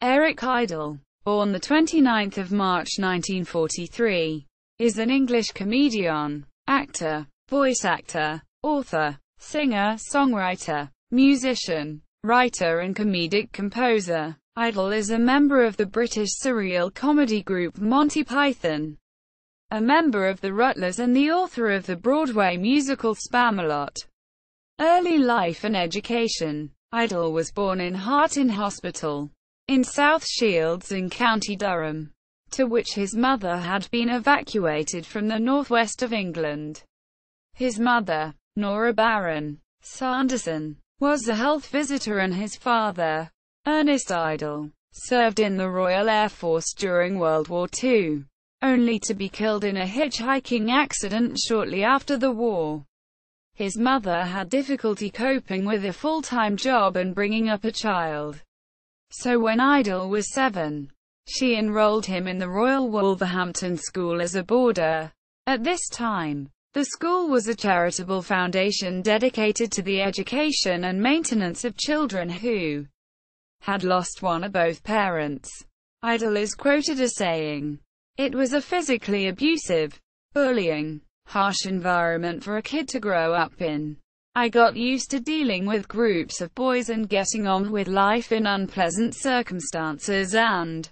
Eric Idle, born the 29th of March 1943, is an English comedian, actor, voice actor, author, singer, songwriter, musician, writer and comedic composer. Idle is a member of the British surreal comedy group Monty Python, a member of the Rutles and the author of the Broadway musical Spamalot. Early life and education. Idle was born in Harton Hospital, in South Shields in County Durham, to which his mother had been evacuated from the northwest of England. His mother, Nora Baron Sanderson, was a health visitor and his father, Ernest Idle, served in the Royal Air Force during World War II, only to be killed in a hitchhiking accident shortly after the war. His mother had difficulty coping with a full-time job and bringing up a child. So when Idle was 7, she enrolled him in the Royal Wolverhampton School as a boarder. At this time, the school was a charitable foundation dedicated to the education and maintenance of children who had lost one or both parents. Idle is quoted as saying, "It was a physically abusive, bullying, harsh environment for a kid to grow up in. I got used to dealing with groups of boys and getting on with life in unpleasant circumstances and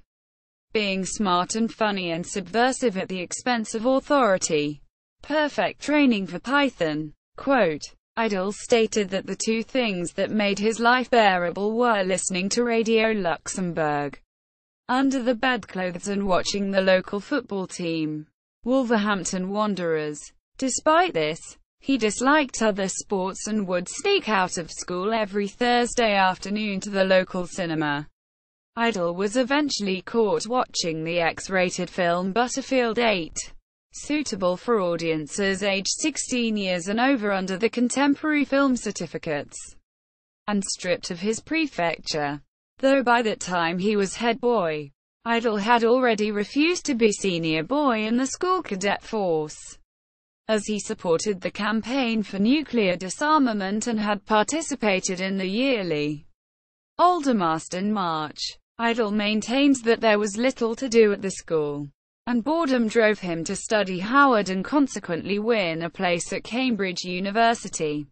being smart and funny and subversive at the expense of authority. Perfect training for Python." Quote, Idle stated that the two things that made his life bearable were listening to Radio Luxembourg under the bedclothes and watching the local football team, Wolverhampton Wanderers. Despite this, he disliked other sports and would sneak out of school every Thursday afternoon to the local cinema. Idle was eventually caught watching the X-rated film Butterfield 8, suitable for audiences aged 16 years and over under the contemporary film certificates, and stripped of his prefecture. Though by that time he was head boy, Idle had already refused to be senior boy in the school cadet force, as he supported the campaign for nuclear disarmament and had participated in the yearly Aldermaston March. Idle maintains that there was little to do at the school, and boredom drove him to study Howard and consequently win a place at Cambridge University.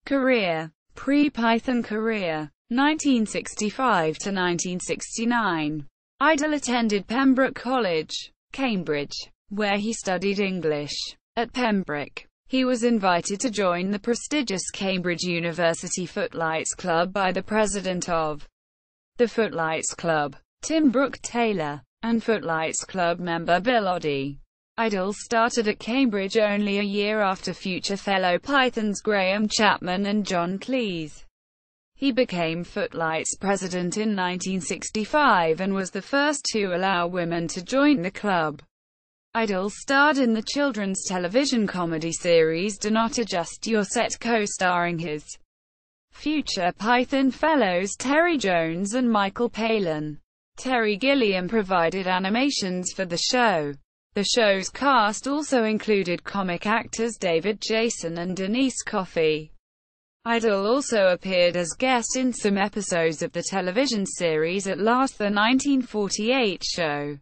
Career. Pre-Python career. 1965 to 1969. Idle attended Pembroke College, Cambridge, where he studied English. At Pembroke, he was invited to join the prestigious Cambridge University Footlights Club by the president of the Footlights Club, Tim Brooke-Taylor, and Footlights Club member Bill Oddie. Idle started at Cambridge only a year after future fellow Pythons Graham Chapman and John Cleese. He became Footlights president in 1965 and was the first to allow women to join the club. Idle starred in the children's television comedy series Do Not Adjust Your Set, co-starring his future Python fellows Terry Jones and Michael Palin. Terry Gilliam provided animations for the show. The show's cast also included comic actors David Jason and Denise Coffey. Idle also appeared as guest in some episodes of the television series At Last, the 1948 show,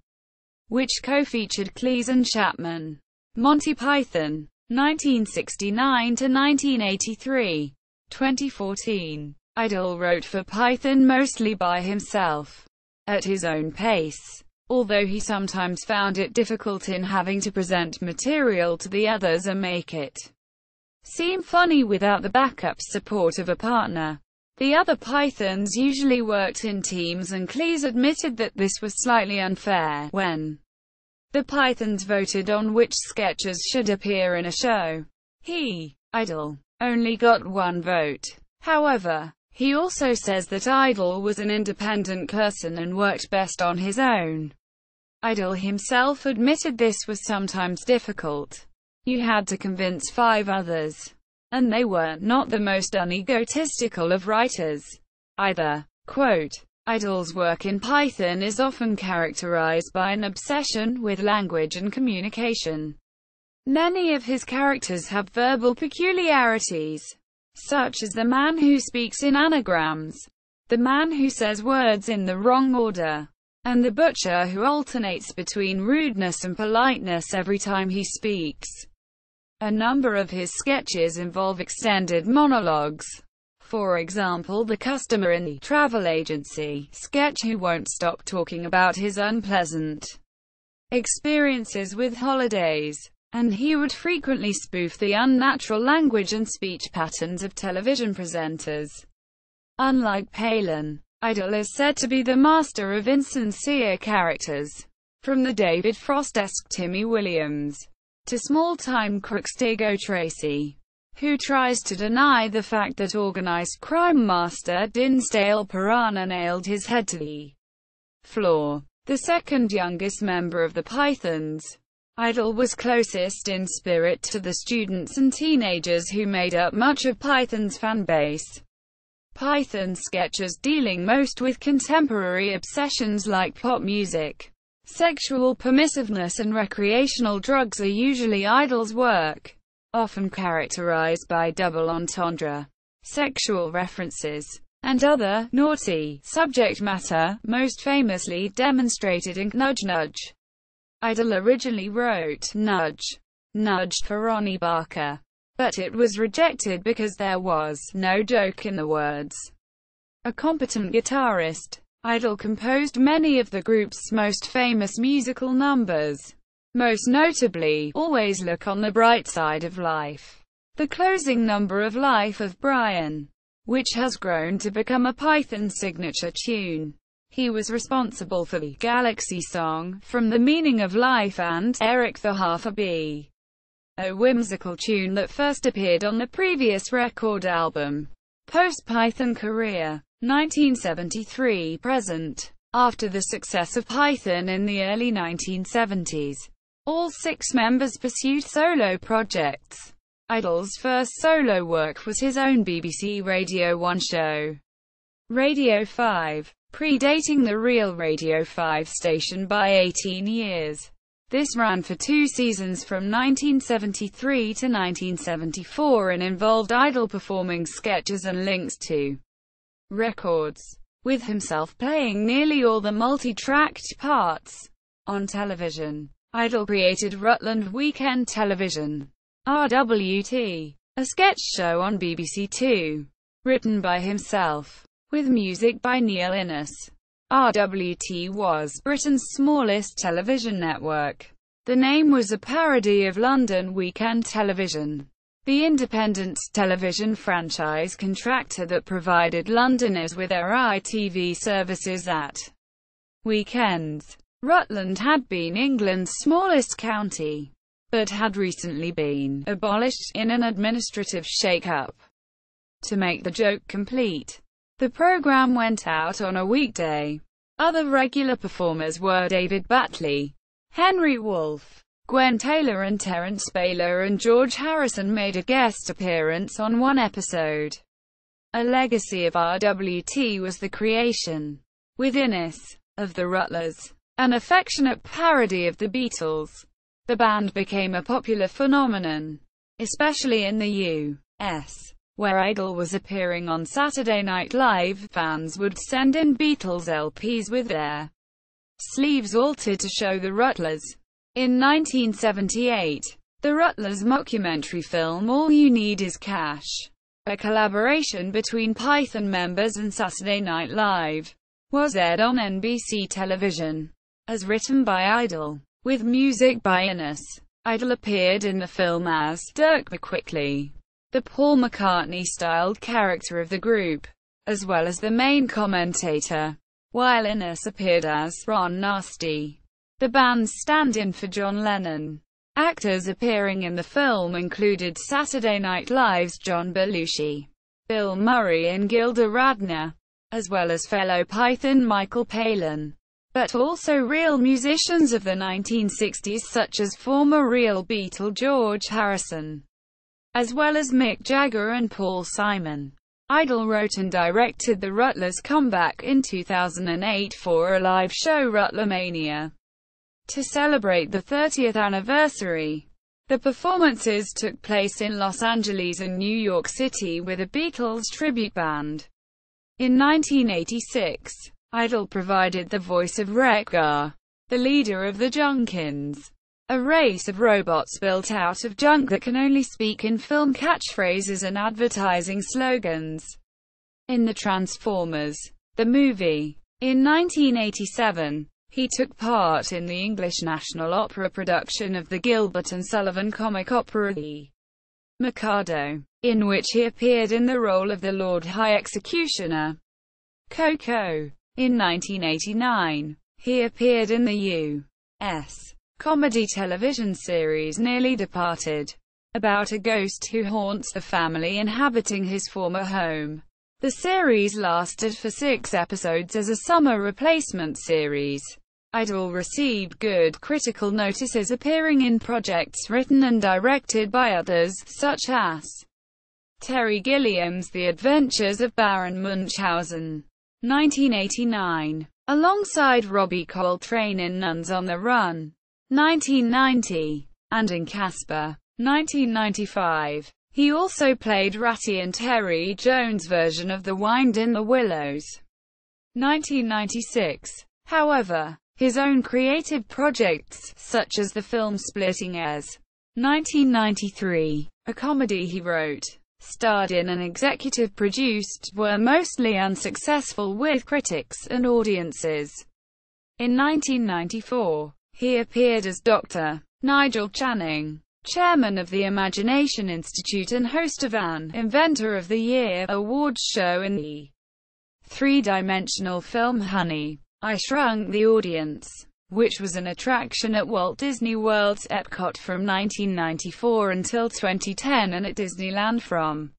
which co-featured Cleese and Chapman. Monty Python, 1969 to 1983. 2014. Idle wrote for Python mostly by himself, at his own pace, although he sometimes found it difficult in having to present material to the others and make it seem funny without the backup support of a partner. The other Pythons usually worked in teams, and Cleese admitted that this was slightly unfair when the Pythons voted on which sketches should appear in a show. He, Idle, only got one vote. However, he also says that Idle was an independent person and worked best on his own. Idle himself admitted this was sometimes difficult. You had to convince 5 others, and they were not the most unegotistical of writers either. Quote, Idle's work in Python is often characterized by an obsession with language and communication. Many of his characters have verbal peculiarities, such as the man who speaks in anagrams. the man who says words in the wrong order, and the butcher who alternates between rudeness and politeness every time he speaks. A number of his sketches involve extended monologues. For example, the customer in the travel agency sketch who won't stop talking about his unpleasant experiences with holidays, and he would frequently spoof the unnatural language and speech patterns of television presenters. Unlike Palin, Idle is said to be the master of insincere characters, from the David Frost-esque Timmy Williams to small-time crook Stig Tracy, who tries to deny the fact that organized crime master Dinsdale Piranha nailed his head to the floor. The second youngest member of the Pythons, Idle was closest in spirit to the students and teenagers who made up much of Python's fanbase. Python sketches dealing most with contemporary obsessions like pop music, sexual permissiveness and recreational drugs are usually Idle's work, often characterized by double entendre, sexual references, and other naughty subject matter, most famously demonstrated in Nudge Nudge. Idle originally wrote Nudge Nudge for Ronnie Barker, but it was rejected because there was no joke in the words. A competent guitarist, Idle composed many of the group's most famous musical numbers, most notably, Always Look on the Bright Side of Life, the closing number of Life of Brian, which has grown to become a Python signature tune. He was responsible for the Galaxy song, From the Meaning of Life, and Eric the Half a Bee, a whimsical tune that first appeared on the previous record album. Post-Python career, 1973-present. After the success of Python in the early 1970s, all 6 members pursued solo projects. Idle's first solo work was his own BBC Radio 1 show, Radio 5, predating the real Radio 5 station by 18 years. This ran for 2 seasons from 1973 to 1974 and involved Idle performing sketches and links to records, with himself playing nearly all the multi-tracked parts. On television, Idle created Rutland Weekend Television, RWT, a sketch show on BBC Two, written by himself, with music by Neil Innes. RWT was Britain's smallest television network. The name was a parody of London Weekend Television, the independent television franchise contractor that provided Londoners with their ITV services at weekends. Rutland had been England's smallest county, but had recently been abolished in an administrative shake-up. To make the joke complete, the programme went out on a weekday. Other regular performers were David Batley, Henry Wolfe, Gwen Taylor and Terence Baylor, and George Harrison made a guest appearance on one episode. A legacy of RWT was the creation, with Innes, of the Rutles, an affectionate parody of the Beatles. The band became a popular phenomenon, especially in the U.S., where Idle was appearing on Saturday Night Live. Fans would send in Beatles LPs with their sleeves altered to show the Rutles. In 1978, the Rutles mockumentary film All You Need Is Cash, a collaboration between Python members and Saturday Night Live, was aired on NBC television. As written by Idle, with music by Innes, Idle appeared in the film as Dirk McQuickley, the Paul McCartney-styled character of the group, as well as the main commentator, while Innes appeared as Ron Nasty, the band's stand-in for John Lennon. Actors appearing in the film included Saturday Night Live's John Belushi, Bill Murray and Gilda Radner, as well as fellow Python Michael Palin, but also real musicians of the 1960s such as former real Beatle George Harrison, as well as Mick Jagger and Paul Simon. Idle wrote and directed the Rutles comeback in 2008 for a live show, Rutlemania, to celebrate the 30th anniversary. The performances took place in Los Angeles and New York City with a Beatles tribute band. In 1986, Idol provided the voice of Wreck-Gar, the leader of the Junkins, a race of robots built out of junk that can only speak in film catchphrases and advertising slogans. In The Transformers, the movie, in 1987, he took part in the English National Opera production of the Gilbert and Sullivan comic opera The Mikado, in which he appeared in the role of the Lord High Executioner. Coco. In 1989, he appeared in the U.S. comedy television series Nearly Departed, about a ghost who haunts the family inhabiting his former home. The series lasted for 6 episodes as a summer replacement series. Idol received good critical notices, appearing in projects written and directed by others, such as Terry Gilliam's The Adventures of Baron Munchausen, 1989, alongside Robbie Coltrane in Nuns on the Run, 1990, and in Casper, 1995. He also played Ratty in Terry Jones' version of The Wind in the Willows, 1996. However, his own creative projects, such as the film Splitting Hairs, 1993, a comedy he wrote, starred in and executive produced, were mostly unsuccessful with critics and audiences. In 1994, he appeared as Dr. Nigel Channing, chairman of the Imagination Institute and host of an Inventor of the Year awards show in the three-dimensional film Honey, I Shrunk the Audience, which was an attraction at Walt Disney World's Epcot from 1994 until 2010 and at Disneyland from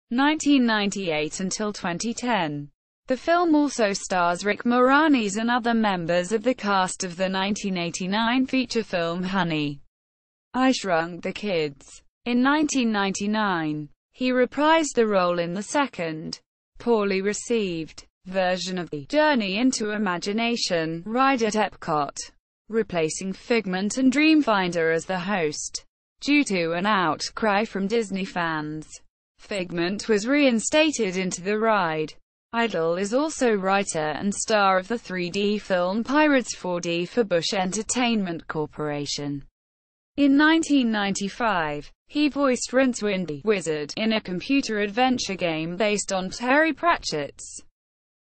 1998 until 2010. The film also stars Rick Moranis and other members of the cast of the 1989 feature film Honey, I Shrunk the Kids. In 1999, he reprised the role in the second, poorly received, version of the Journey into Imagination ride at Epcot, replacing Figment and Dreamfinder as the host. Due to an outcry from Disney fans, Figment was reinstated into the ride. Idol is also writer and star of the 3D film Pirates 4D for Bush Entertainment Corporation. In 1995, he voiced Rincewind the Wizard in a computer adventure game based on Terry Pratchett's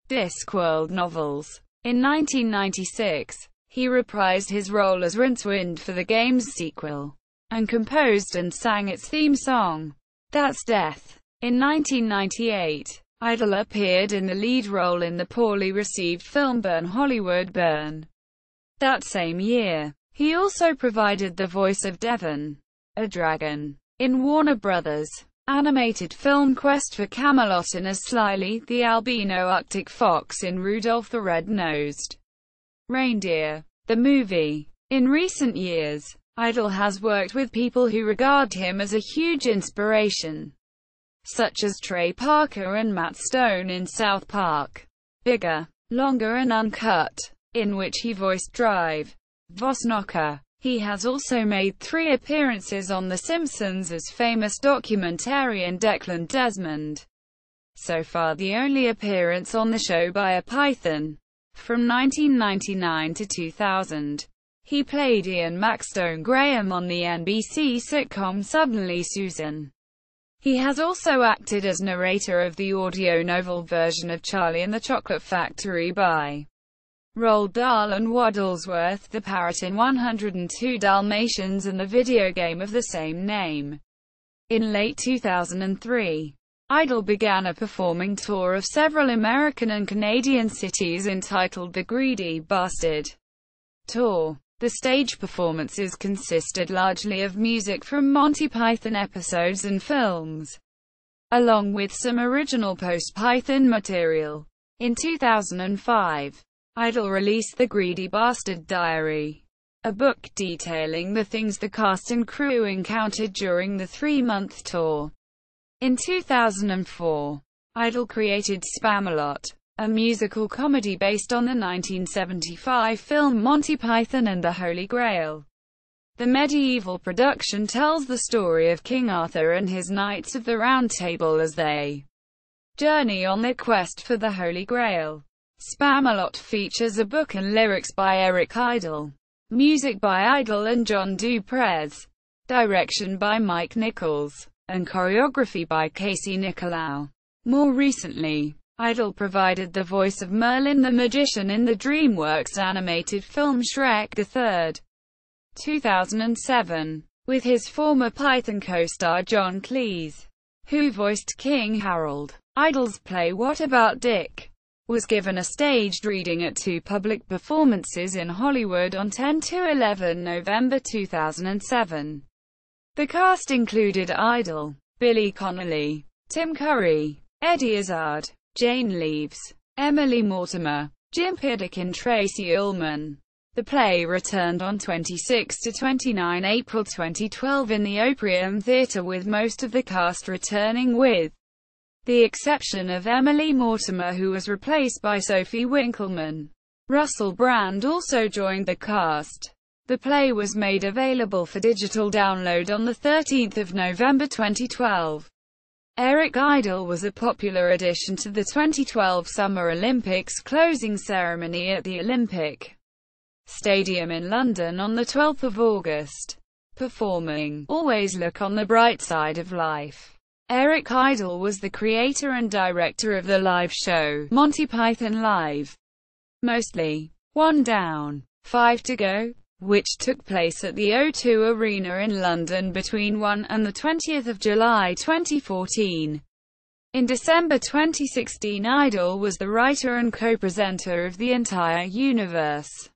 Discworld novels. In 1996, he reprised his role as Rincewind for the game's sequel, and composed and sang its theme song, That's Death. In 1998, Idol appeared in the lead role in the poorly received film Burn Hollywood Burn. That same year, he also provided the voice of Devon, a dragon, in Warner Brothers' animated film Quest for Camelot, and as Slyly, the albino Arctic fox in Rudolph the Red-Nosed Reindeer, the movie. In recent years, Idol has worked with people who regard him as a huge inspiration, such as Trey Parker and Matt Stone in South Park, Bigger, Longer and Uncut, in which he voiced Drive Vosnocker. He has also made 3 appearances on The Simpsons as famous documentarian Declan Desmond. So far the only appearance on the show by a Python. From 1999 to 2000, he played Ian Maxstone Graham on the NBC sitcom Suddenly Susan. He has also acted as narrator of the audio novel version of Charlie and the Chocolate Factory by Roald Dahl and Waddlesworth the Parrot in 102 Dalmatians and the video game of the same name. In late 2003, Idol began a performing tour of several American and Canadian cities entitled The Greedy Bastard Tour. The stage performances consisted largely of music from Monty Python episodes and films, along with some original post-Python material. In 2005, Idol released The Greedy Bastard Diary, a book detailing the things the cast and crew encountered during the 3-month tour. In 2004, Idol created Spamalot, a musical comedy based on the 1975 film Monty Python and the Holy Grail. The medieval production tells the story of King Arthur and his Knights of the Round Table as they Journey on the Quest for the Holy Grail. Spamalot features a book and lyrics by Eric Idle. Music by Idle and John Duprez. Direction by Mike Nichols. And choreography by Casey Nicolau. More recently, Idle provided the voice of Merlin the Magician in the DreamWorks animated film Shrek the Third, 2007, with his former Python co-star John Cleese, who voiced King Harold. Idle's play What About Dick? Was given a staged reading at 2 public performances in Hollywood on 10–11 November 2007. The cast included Idle, Billy Connolly, Tim Curry, Eddie Izzard, Jane Leeves, Emily Mortimer, Jim Piddock and Tracy Ullman. The play returned on 26–29 April 2012 in the Opium Theatre, with most of the cast returning, with the exception of Emily Mortimer, who was replaced by Sophie Winkleman. Russell Brand also joined the cast. The play was made available for digital download on 13 November 2012. Eric Idle was a popular addition to the 2012 Summer Olympics closing ceremony at the Olympic Stadium in London on 12 August. Performing Always Look on the Bright Side of Life. Eric Idle was the creator and director of the live show, Monty Python Live. Mostly. One Down, Five to Go, which took place at the O2 Arena in London between 1 and 20 July 2014. In December 2016, Idle was the writer and co-presenter of The Entire Universe,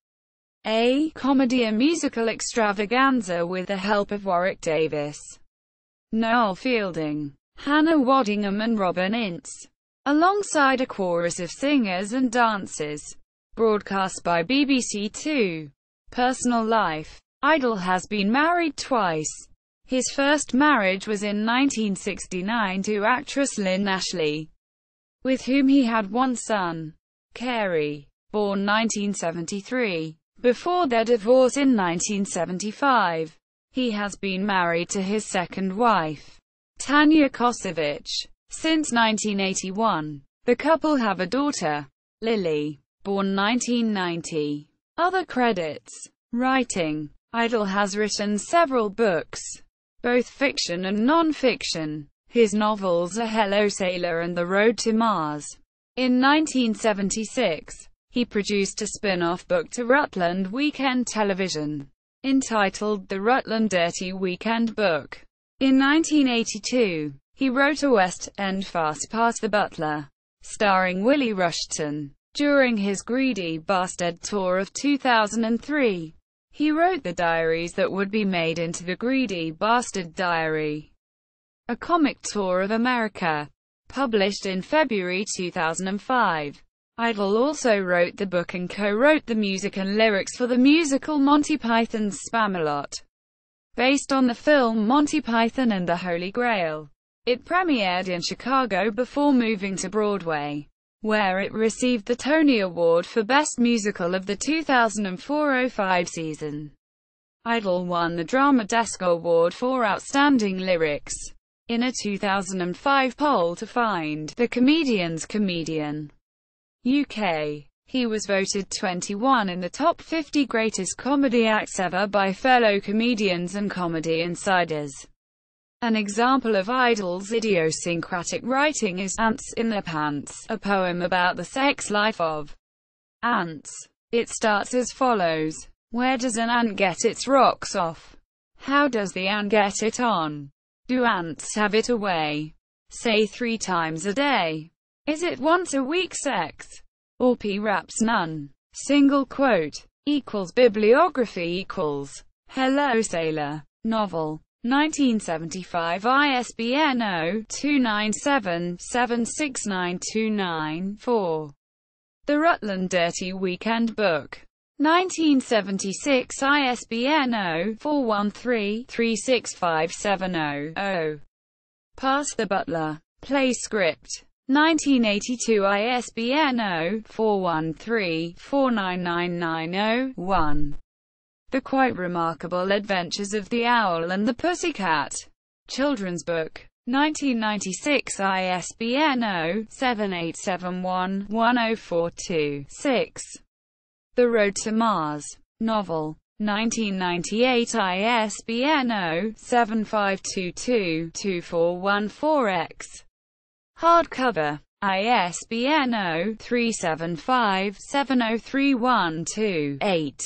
a comedy and musical extravaganza with the help of Warwick Davis, Noel Fielding, Hannah Waddingham and Robin Ince, alongside a chorus of singers and dancers. Broadcast by BBC Two. Personal life. Idle has been married twice. His first marriage was in 1969 to actress Lynn Ashley, with whom he had one son, Carey, born 1973. Before their divorce in 1975, he has been married to his second wife, Tanya Kosovich, since 1981. The couple have a daughter, Lily, born 1990. Other credits. Writing. Idle has written several books, both fiction and non-fiction. His novels are Hello Sailor and The Road to Mars. In 1976, he produced a spin-off book to Rutland Weekend Television, entitled The Rutland Dirty Weekend Book. In 1982, he wrote a West End farce, Pass the Butler, starring Willie Rushton. During his Greedy Bastard tour of 2003, he wrote the diaries that would be made into the Greedy Bastard Diary, a comic tour of America, published in February 2005. Idle also wrote the book and co-wrote the music and lyrics for the musical Monty Python's Spamalot, based on the film Monty Python and the Holy Grail. It premiered in Chicago before moving to Broadway, where it received the Tony Award for Best Musical of the 2004-05 season. Idle won the Drama Desk Award for Outstanding Lyrics in a 2005 poll to find the comedian's comedian. UK. He was voted 21 in the top 50 greatest comedy acts ever by fellow comedians and comedy insiders. An example of Idle's idiosyncratic writing is Ants in Their Pants, a poem about the sex life of ants. It starts as follows. Where does an ant get its rocks off? How does the ant get it on? Do ants have it away? Say 3 times a day. Is it once a week sex? Or perhaps none? Single quote. Equals bibliography equals. Hello Sailor. Novel. 1975 ISBN 0-297-76929-4. The Rutland Dirty Weekend Book. 1976 ISBN 0-413-36570-0. Pass the Butler. Play script. 1982 ISBN 0-413-49990-1. The Quite Remarkable Adventures of the Owl and the Pussycat. Children's book. 1996 ISBN 0-7871-1042-6. The Road to Mars. Novel. 1998 ISBN 0-7522-2414-X. Hardcover. ISBN 0-375-70312-8.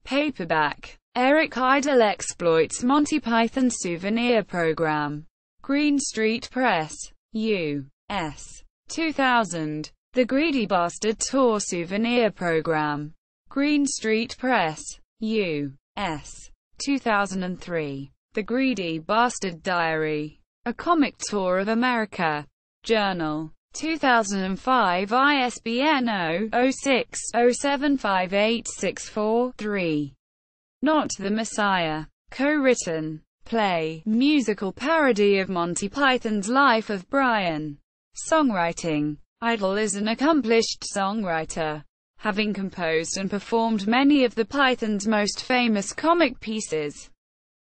Paperback. Eric Idle exploits Monty Python souvenir program. Green Street Press. U.S. 2000. The Greedy Bastard Tour souvenir program. Green Street Press. U.S. 2003. The Greedy Bastard Diary. A Comic Tour of America. Journal. 2005 ISBN 0-06-075864-3. Not the Messiah. Co-written. Play. Musical parody of Monty Python's Life of Brian. Songwriting. Idle is an accomplished songwriter, having composed and performed many of the Python's most famous comic pieces,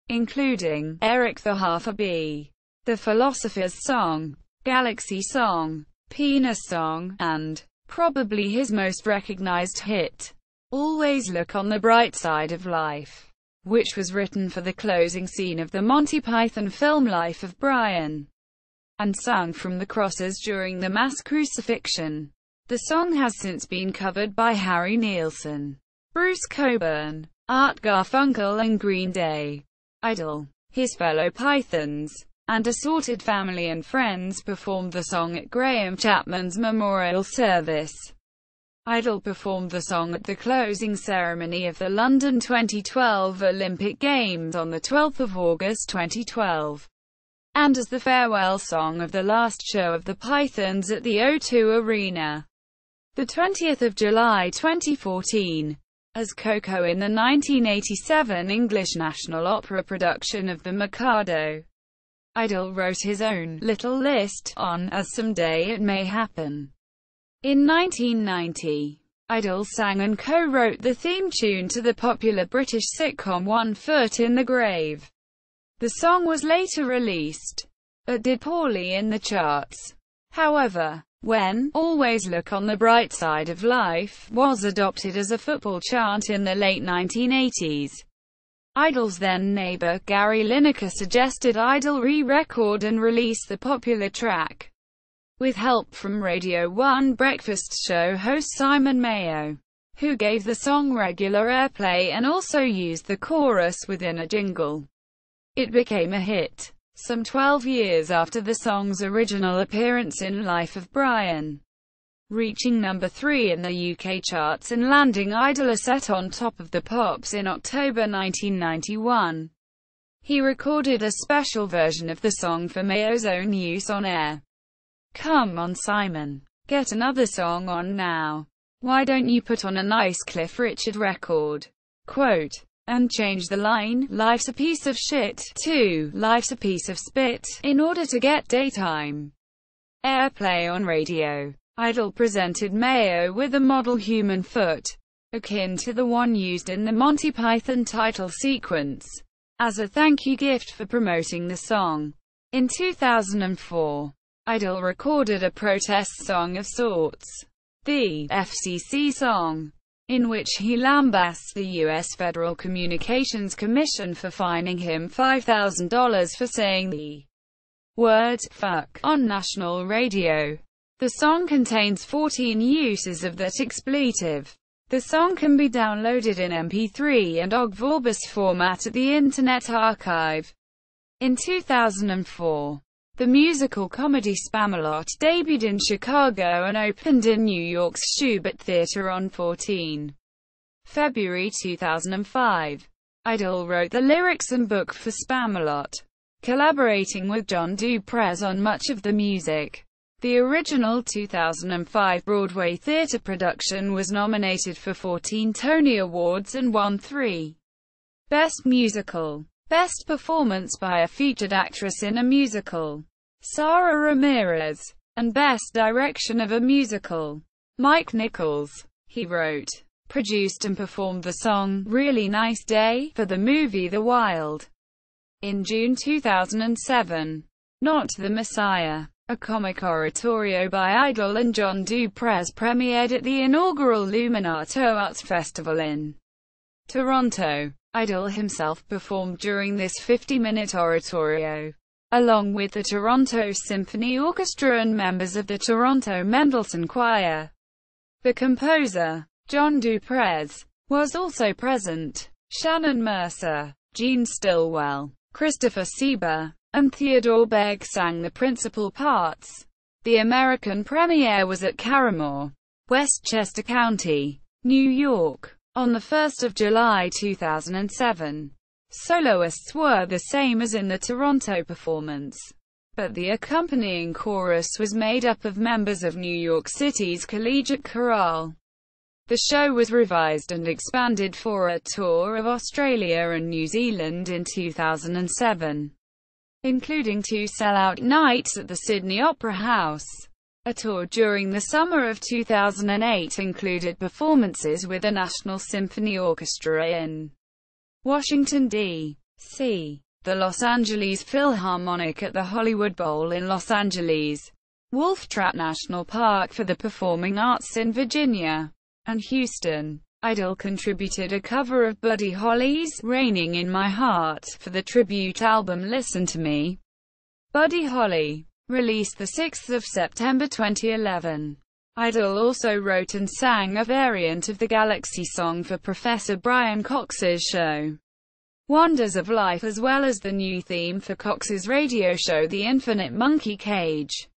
including Eric the Half a Bee, The Philosopher's Song, Galaxy Song, Penis Song, and, probably his most recognized hit, Always Look on the Bright Side of Life, which was written for the closing scene of the Monty Python film Life of Brian, and sung from the crosses during the mass crucifixion. The song has since been covered by Harry Nilsson, Bruce Cockburn, Art Garfunkel and Green Day. Idle, his fellow Pythons, and assorted family and friends performed the song at Graham Chapman's memorial service. Idle performed the song at the closing ceremony of the London 2012 Olympic Games on the 12th of August 2012, and as the farewell song of the last show of the Pythons at the O2 Arena, the 20th of July 2014, as Coco in the 1987 English National Opera production of The Mikado. Idle wrote his own little list on As Someday It May Happen. In 1990, Idle sang and co-wrote the theme tune to the popular British sitcom One Foot in the Grave. The song was later released, but did poorly in the charts. However, when Always Look on the Bright Side of Life was adopted as a football chant in the late 1980s, Idle's then-neighbor Gary Lineker suggested Idle re-record and release the popular track, with help from Radio 1 breakfast show host Simon Mayo, who gave the song regular airplay and also used the chorus within a jingle. It became a hit, some 12 years after the song's original appearance in Life of Brian, reaching number 3 in the UK charts and landing Idle a set on Top of the Pops in October 1991. He recorded a special version of the song for Mayo's own use on air. Come on Simon, get another song on now. Why don't you put on a nice Cliff Richard record? Quote, and change the line, life's a piece of shit, to, life's a piece of spit, in order to get daytime airplay on radio. Idle presented Mayo with a model human foot, akin to the one used in the Monty Python title sequence, as a thank you gift for promoting the song. In 2004, Idle recorded a protest song of sorts, the FCC song, in which he lambasts the U.S. Federal Communications Commission for fining him $5,000 for saying the word fuck on national radio. The song contains 14 uses of that expletive. The song can be downloaded in MP3 and OGG Vorbis format at the Internet Archive. In 2004, the musical comedy Spamalot debuted in Chicago and opened in New York's Shubert Theater on 14 February 2005. Idle wrote the lyrics and book for Spamalot, collaborating with John Duprez on much of the music. The original 2005 Broadway theater production was nominated for 14 Tony Awards and won 3. Best Musical, Best Performance by a Featured Actress in a Musical, Sara Ramirez, and Best Direction of a Musical, Mike Nichols. He wrote, produced and performed the song, Really Nice Day, for the movie The Wild. In June 2007, Not the Messiah, a comic oratorio by Idol and John Duprez, premiered at the inaugural Illuminato Arts Festival in Toronto. Idol himself performed during this 50-minute oratorio, along with the Toronto Symphony Orchestra and members of the Toronto Mendelssohn Choir. The composer, John Duprez, was also present. Shannon Mercer, Gene Stillwell, Christopher Sieber, and Theodore Begg sang the principal parts. The American premiere was at Carramore, Westchester County, New York, on the 1st of July 2007. Soloists were the same as in the Toronto performance, but the accompanying chorus was made up of members of New York City's Collegiate Chorale. The show was revised and expanded for a tour of Australia and New Zealand in 2007, including 2 sellout nights at the Sydney Opera House. A tour during the summer of 2008 included performances with the National Symphony Orchestra in Washington, D.C., the Los Angeles Philharmonic at the Hollywood Bowl in Los Angeles, Wolf Trap National Park for the Performing Arts in Virginia, and Houston. Idol contributed a cover of Buddy Holly's "Raining in My Heart" for the tribute album Listen to Me. Buddy Holly, released 6 September 2011. Idol also wrote and sang a variant of the Galaxy song for Professor Brian Cox's show, Wonders of Life, as well as the new theme for Cox's radio show The Infinite Monkey Cage.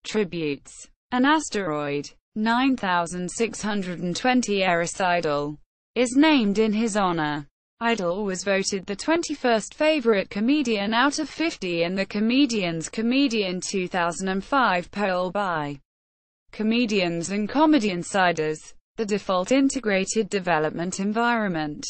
Tributes. An asteroid, 9620 Eris Idol, is named in his honor. Idol was voted the 21st favorite comedian out of 50 in the Comedian's Comedian 2005 poll by Comedians and Comedy Insiders. The default integrated development environment,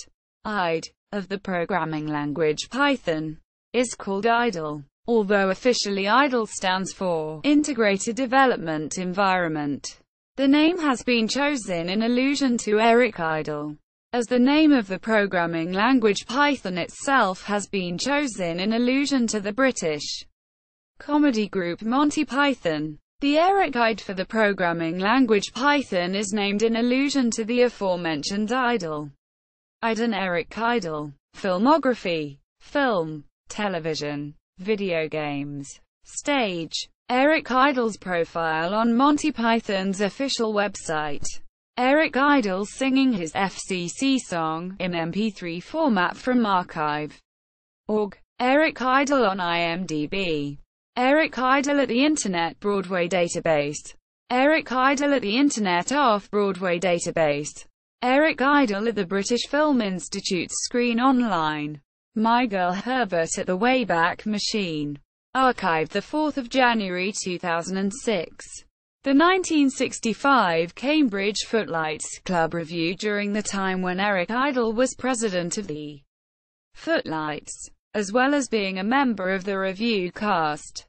IDE, of the programming language Python, is called Idle, although officially Idle stands for Integrated Development Environment. The name has been chosen in allusion to Eric Idle, as the name of the programming language Python itself has been chosen in allusion to the British comedy group Monty Python. The Eric Idle for the programming language Python is named in allusion to the aforementioned Idle. Iden Eric Idle. Filmography. Film, television, video games, stage. Eric Idle's profile on Monty Python's official website. Eric Idle singing his FCC song, in MP3 format from archive.org. Eric Idle on IMDb. Eric Idle at the Internet Broadway database. Eric Idle at the Internet Off-Broadway database. Eric Idle at the British Film Institute's Screen Online. My Girl Herbert at the Wayback Machine. Archived 4 January 2006. The 1965 Cambridge Footlights Club Review during the time when Eric Idle was president of the Footlights, as well as being a member of the review cast.